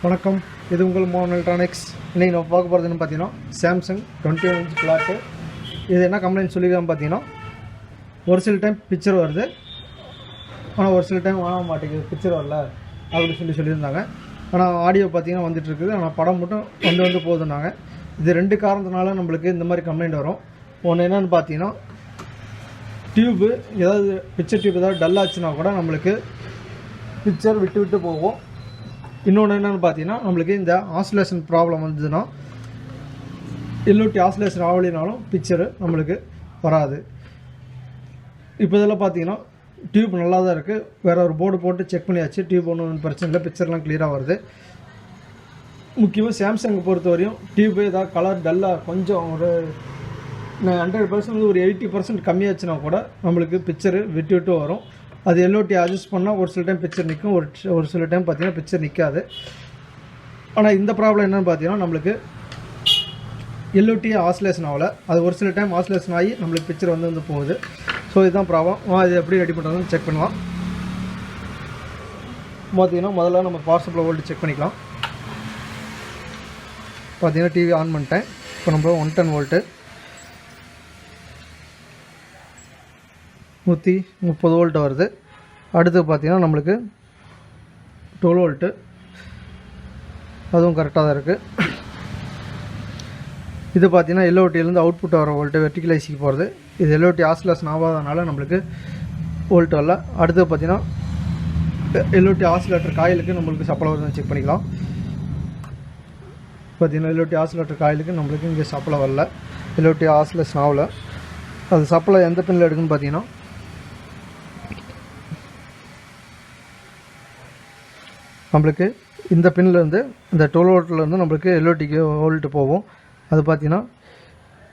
வணக்கம், இது உங்கள் மோகன் எலக்ட்ரானிக்ஸ். இன்றைக்கி நம்ம பார்க்க போகிறதுன்னு பார்த்தீங்கன்னா சாம்சங் 21 இன்ச் பிளாட்டு. இது என்ன கம்ப்ளைண்ட் சொல்லியிருக்கான்னு பார்த்தீங்கன்னா, ஒரு சில டைம் பிக்சர் வருது, ஆனால் ஒரு சில டைம் வாங்க மாட்டேங்குது, பிக்சர் வரல அப்படின்னு சொல்லியிருந்தாங்க. ஆனால் ஆடியோ பார்த்தீங்கன்னா வந்துட்டுருக்குது, ஆனால் படம் மட்டும் வந்து போகுதுன்னாங்க. இது ரெண்டு காரணத்தினால நம்மளுக்கு இந்த மாதிரி கம்ப்ளைண்ட் வரும். ஒன்று என்னென்னு பார்த்தீங்கன்னா, டியூப்பு ஏதாவது பிக்சர் டியூப் ஏதாவது டல் ஆச்சுன்னா கூட நம்மளுக்கு பிக்சர் விட்டு போகும். இன்னொன்று என்னென்னு பார்த்தீங்கன்னா, நம்மளுக்கு இந்த ஆசிலேஷன் ப்ராப்ளம் வந்ததுன்னா எல்ஓடி ஆசிலேஷன் ஆகலினாலும் பிக்சரு நம்மளுக்கு வராது. இப்போ இதெல்லாம் பார்த்தீங்கன்னா டியூப் நல்லா தான் இருக்குது. வேறு ஒரு போர்டு போட்டு செக் பண்ணியாச்சு, டியூப் ஒன்றும் பிரச்சனை இல்லை, பிக்சர்லாம் கிளியராக வருது. முக்கியமாக சாம்சங்கை பொறுத்த வரையும் டியூப் ஏதாவது கலர் டல்லாக கொஞ்சம் ஒரு 100% ஒரு 80% கம்மியாச்சுன்னா கூட நம்மளுக்கு பிக்சரு விட்டு வரும். அது எல்ஓடி அட்ஜஸ்ட் பண்ணால் ஒரு சில டைம் பிக்சர் நிற்கும், ஒரு சில டைம் பார்த்திங்கன்னா பிக்சர் நிற்காது. ஆனால் இந்த ப்ராப்ளம் என்னென்னு பார்த்தீங்கன்னா, நம்மளுக்கு எல்ஓடி ஆசிலேஷன் ஆகலை, அது ஒரு சில டைம் ஆசிலேஷன் ஆகி நம்மளுக்கு பிக்சர் வந்து போகுது. ஸோ இதுதான் ப்ராப்ளம். இது எப்படி ரெடி பண்ணுறதுன்னு செக் பண்ணலாம். பார்த்திங்கன்னா முதல்ல நம்ம பவர் சப்ளை வோல்ட் செக் பண்ணிக்கலாம். பார்த்திங்கன்னா டிவி ஆன் பண்ணிட்டேன். இப்போ நம்ம 110 வோல்ட்டு 130 வோல்ட் வருது. அடுத்து பார்த்திங்கன்னா நம்மளுக்கு 12 வோல்ட்டு, அதுவும் கரெக்டாக தான் இருக்குது. இது பார்த்திங்கன்னா எல்ஓடியிலேருந்து அவுட்புட் வர வோல்ட்டு வெர்டிகல் ஐசிக்கு போகிறது. இது எல்ஓடி ஆசிலேஷன் ஆகாதனால நம்மளுக்கு வோல்ட் வரல. அடுத்து பார்த்திங்கன்னா எல்ஓடி ஆசிலேட்டர் காயிலுக்கு நம்மளுக்கு சப்ளை வருதுன்னு செக் பண்ணிக்கலாம். பார்த்திங்கன்னா எல்ஓடி ஆசிலேட்டர் காயிலுக்கு நம்மளுக்கு இங்கே சப்ளை வரல, எல்ஓடி ஆசிலேஷன் ஆகலை. அது சப்ளை எந்த பின்னில் எடுக்குன்னு பார்த்தீங்கன்னா, நம்மளுக்கு இந்த பின்லேருந்து இந்த 12 வோல்ட்லேருந்து நம்மளுக்கு எல்ஓடிக்கு வோல்ட்டு போகும். அது பார்த்திங்கன்னா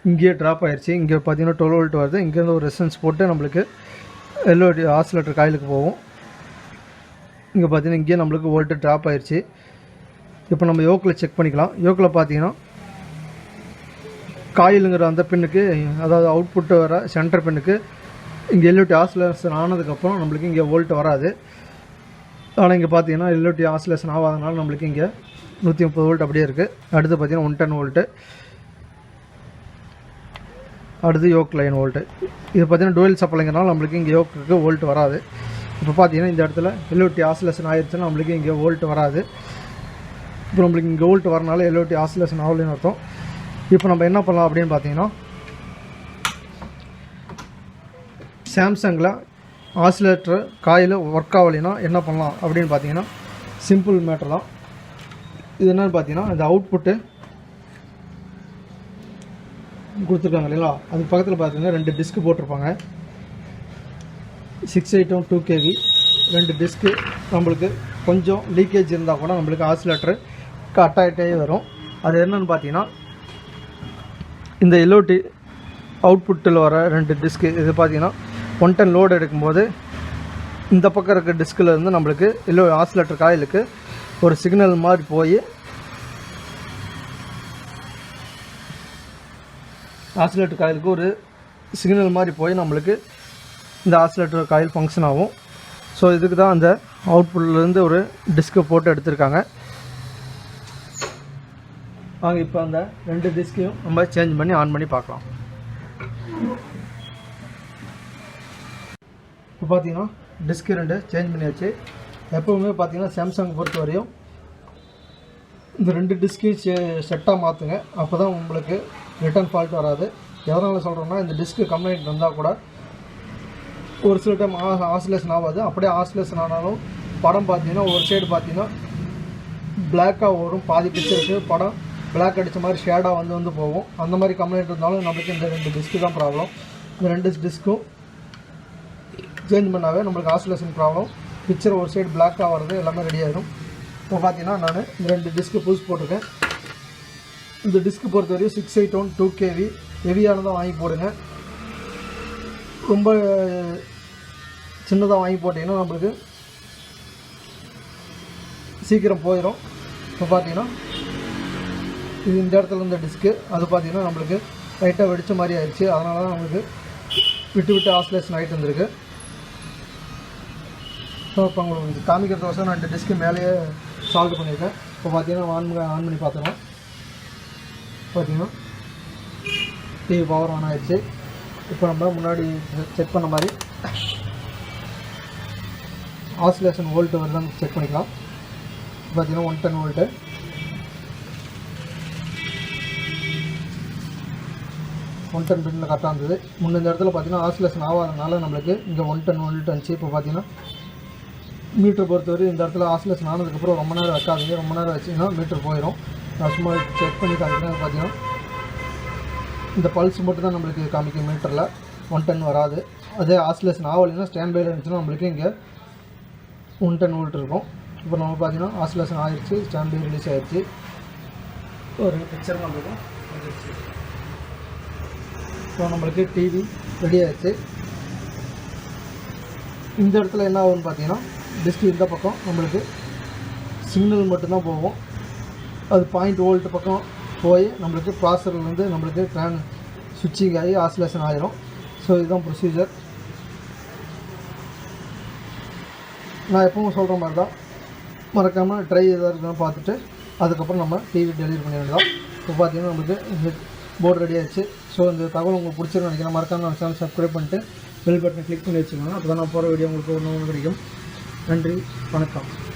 இங்கேயே ட்ராப் ஆகிடுச்சு. இங்கே பார்த்திங்கன்னா 12 வோல்ட் வருது. இங்கேருந்து ஒரு ரெசிஸ்டன்ஸ் போட்டு நம்மளுக்கு எல்ஓடி ஆசிலேட்டர் காயிலுக்கு போகும். இங்கே பார்த்திங்கன்னா இங்கேயே நம்மளுக்கு வோல்ட்டு ட்ராப் ஆகிடுச்சு. இப்போ நம்ம யோக்கில் செக் பண்ணிக்கலாம். யோக்கில் பார்த்திங்கன்னா காயிலுங்கிற அந்த பின்னுக்கு, அதாவது அவுட்புட்டு வர சென்டர் பின்னுக்கு இங்கே எல்ஓடி ஆசிலேஷன் ஆனதுக்கப்புறம் நம்மளுக்கு இங்கே வோல்ட் வராது. ஆனால் இங்கே பார்த்தீங்கன்னா எல்ஓடி ஆசிலேஷன் ஆகாதனால நம்மளுக்கு இங்கே 130 வோல்ட் அப்படியே இருக்குது. அடுத்து பார்த்திங்கன்னா 110 வோல்ட்டு, அடுத்து யோக் லைன் வோல்ட்டு. இது பார்த்திங்கன்னா டூயல் சப்ளைங்கிறனால நம்மளுக்கு இங்கே யோக்கு வோல்ட் வராது. இப்போ பார்த்திங்கன்னா இந்த இடத்துல எல்ஓடி ஆசிலேஷன் ஆகிடுச்சுன்னா நம்மளுக்கு இங்கே வோல்ட் வராது. இப்போ நம்மளுக்கு இங்கே வோல்ட் வரனால எல்ஓடி ஆசிலேஷன் ஆகலைன்னு அர்த்தம். இப்போ நம்ம என்ன பண்ணலாம் அப்படின்னு பார்த்தீங்கன்னா, சாம்சங்கில் ஆசிலேட்டர் காயில் ஒர்க் ஆகலைன்னா என்ன பண்ணலாம் அப்படின்னு பார்த்தீங்கன்னா, சிம்பிள் மேட்டர் தான். இது என்னென்னு பார்த்தீங்கன்னா, இந்த அவுட்புட்டு கொடுத்துருக்காங்க இல்லைங்களா, அதுக்கு பக்கத்தில் பார்த்தீங்கன்னா 2 டிஸ்க்கு போட்டிருப்பாங்க. 681 2 kV 2 டிஸ்க்கு. நம்மளுக்கு கொஞ்சம் லீக்கேஜ் இருந்தால் கூட நம்மளுக்கு ஆசிலேட்டர் கட் ஆகிட்டே வரும். அது என்னென்னு பார்த்தீங்கன்னா, இந்த எல்ஓடி அவுட்புட்டில் வர 2 டிஸ்க்கு. இது பார்த்தீங்கன்னா 110 லோடு எடுக்கும்போது இந்த பக்கம் இருக்க டிஸ்கில் இருந்து நம்மளுக்கு ஆசிலேட்டர் காயிலுக்கு ஒரு சிக்னல் மாதிரி போய் ஆசிலேட்டர் காயிலுக்கு ஒரு சிக்னல் மாதிரி போய் நம்மளுக்கு இந்த ஆசிலேட்டர் காயில் ஃபங்க்ஷன் ஆகும். ஸோ இதுக்கு தான் அந்த அவுட்புட்லேருந்து ஒரு டிஸ்கை போட்டு எடுத்திருக்காங்க. வாங்க இப்போ அந்த 2 டிஸ்கையும் நம்ம சேஞ்ச் பண்ணி ஆன் பண்ணி பார்க்கலாம். இப்போ பார்த்தீங்கன்னா டிஸ்க்கு 2 சேஞ்ச் பண்ணியாச்சு. எப்போவுமே பார்த்தீங்கன்னா சாம்சங் பொறுத்த வரையும் இந்த 2 டிஸ்கையும் செட்டாக மாற்றுங்க, அப்போ தான் உங்களுக்கு ரிட்டர்ன் ஃபால்ட் வராது. எதனால் சொல்கிறோம்னா, இந்த டிஸ்க்கு கம்ப்ளைண்ட் இருந்தால் கூட ஒரு சில டைம் ஆசிலேஷன் ஆகாது. அப்படியே ஆசிலேஷன் ஆனாலும் படம் பார்த்தீங்கன்னா ஒரு சைடு பார்த்தீங்கன்னா பிளாக்காக வரும், பாதி பிக்சருக்கு படம் பிளாக் அடித்த மாதிரி ஷேடாக வந்து போகும். அந்த மாதிரி கம்ப்ளைண்ட் இருந்தாலும் நம்மளுக்கு இந்த 2 டிஸ்க்கு தான் ப்ராப்ளம். இந்த 2 டிஸ்க்கும் சேஞ்ச் பண்ணாவே நம்மளுக்கு ஆசிலேஷன் ப்ராப்ளம், பிக்சர் ஒரு சைடு பிளாக்காக வர்றது எல்லாமே ரெடி ஆகிடும். இப்போ பார்த்தீங்கன்னா நான் இந்த 2 டிஸ்க்கு புதுசு போட்டிருக்கேன். இந்த டிஸ்க்கு பொறுத்த வரையும் 681 2 kV ஹெவியானதாக வாங்கி போடுங்க. ரொம்ப சின்னதாக வாங்கி போட்டிங்கன்னா நம்மளுக்கு சீக்கிரம் போயிடும். இப்போ பார்த்தீங்கன்னா இது இந்த இடத்துல இருந்த டிஸ்க்கு, அது பார்த்திங்கன்னா நம்மளுக்கு லைட்டாக வெடித்த மாதிரி ஆயிடுச்சு. அதனால தான் நம்மளுக்கு விட்டு ஆசிலேஷன் ஆகிட்டு வந்துருக்கு. ஸோ இப்போ உங்களுக்கு காமிக்கிறதுக்கோசரம் நான் 2 டிஸ்க்கு மேலேயே சால்வ் பண்ணியிருக்கேன். இப்போ பார்த்தீங்கன்னா ஆன் பண்ணி பார்த்துக்கலாம். பார்த்தீங்கன்னா டிவி பவர் ஆன் ஆகிடுச்சு. இப்போ நம்ம முன்னாடி செக் பண்ண மாதிரி ஆசிலேஷன் வோல்ட்டு வருதான்னு செக் பண்ணிக்கலாம். பார்த்தீங்கன்னா 110 வோல்ட்டு. பின்னில் கரெக்டாக இருந்தது. இந்த இடத்துல பார்த்தீங்கன்னா ஆசிலேஷன் ஆகாதனால நம்மளுக்கு இங்கே 110 வோல்ட் வந்துச்சு. இப்போ பார்த்தீங்கன்னா மீட்டர் பொறுத்தவரை இந்த இடத்துல ஆசிலேஷன் ஆனதுக்கப்புறம் ரொம்ப நேரம் வைக்காதீங்க. ரொம்ப நேரம் வச்சிங்கன்னா மீட்டர் போயிடும். நான் சும்மா செக் பண்ணி காமிக்கிறேன். பார்த்தீங்கன்னா இந்த பல்ஸ் மட்டும் தான் நம்மளுக்கு காமிக்கும், மீட்டரில் 110 வராது. அதே ஆசிலேஷன் ஆகலைன்னா ஸ்டாண்ட் பையில் இருந்துச்சுன்னா நம்மளுக்கு இங்கே 110 வோல்ட் இருக்கும். இப்போ நம்ம பார்த்தீங்கன்னா ஆசிலேஷன் ஆகிடுச்சு, ஸ்டாண்ட் பை ரிலீஸ் ஆகிடுச்சு. ஒரு பிக்சர் நம்மளுக்கு வந்துடுச்சு. ஸோ நம்மளுக்கு டிவி ரெடி ஆகிடுச்சு. இந்த இடத்துல என்ன ஆகும்னு பார்த்தீங்கன்னா டிஸ்க் இந்த பக்கம் நம்மளுக்கு சிக்னல் மட்டும்தான் போகும். அது 0.0 வோல்ட் பக்கம் போய் நம்மளுக்கு ப்ராசர்லேருந்து நம்மளுக்கு சுவிட்சிங் ஆகி ஆசிலேஷன் ஆகிரும். ஸோ இதுதான் ப்ரொசீஜர். நான் எப்பவும் சொல்கிற மாதிரி தான், மறக்காமல் ட்ரை எதாவது இருக்குன்னு பார்த்துட்டு அதுக்கப்புறம் நம்ம டிவி டெலிவரி பண்ணி வேண்டியதான். இப்போ பார்த்தீங்கன்னா நம்மளுக்கு போர்டு ரெடி ஆகிடுச்சு. ஸோ இந்த தகவல் உங்களுக்கு பிடிச்சிருன்னு நினைக்கிறேன். மறக்காமல் நம்ம சேனல் சப்ஸ்கிரைப் பண்ணிட்டு பெல் பட்டனை கிளிக் பண்ணி வச்சுக்கோங்க. அப்போ தான் நான் போகிற வீடியோ உங்களுக்கு ஒன்று கிடைக்கும். நன்றி, வணக்கம்.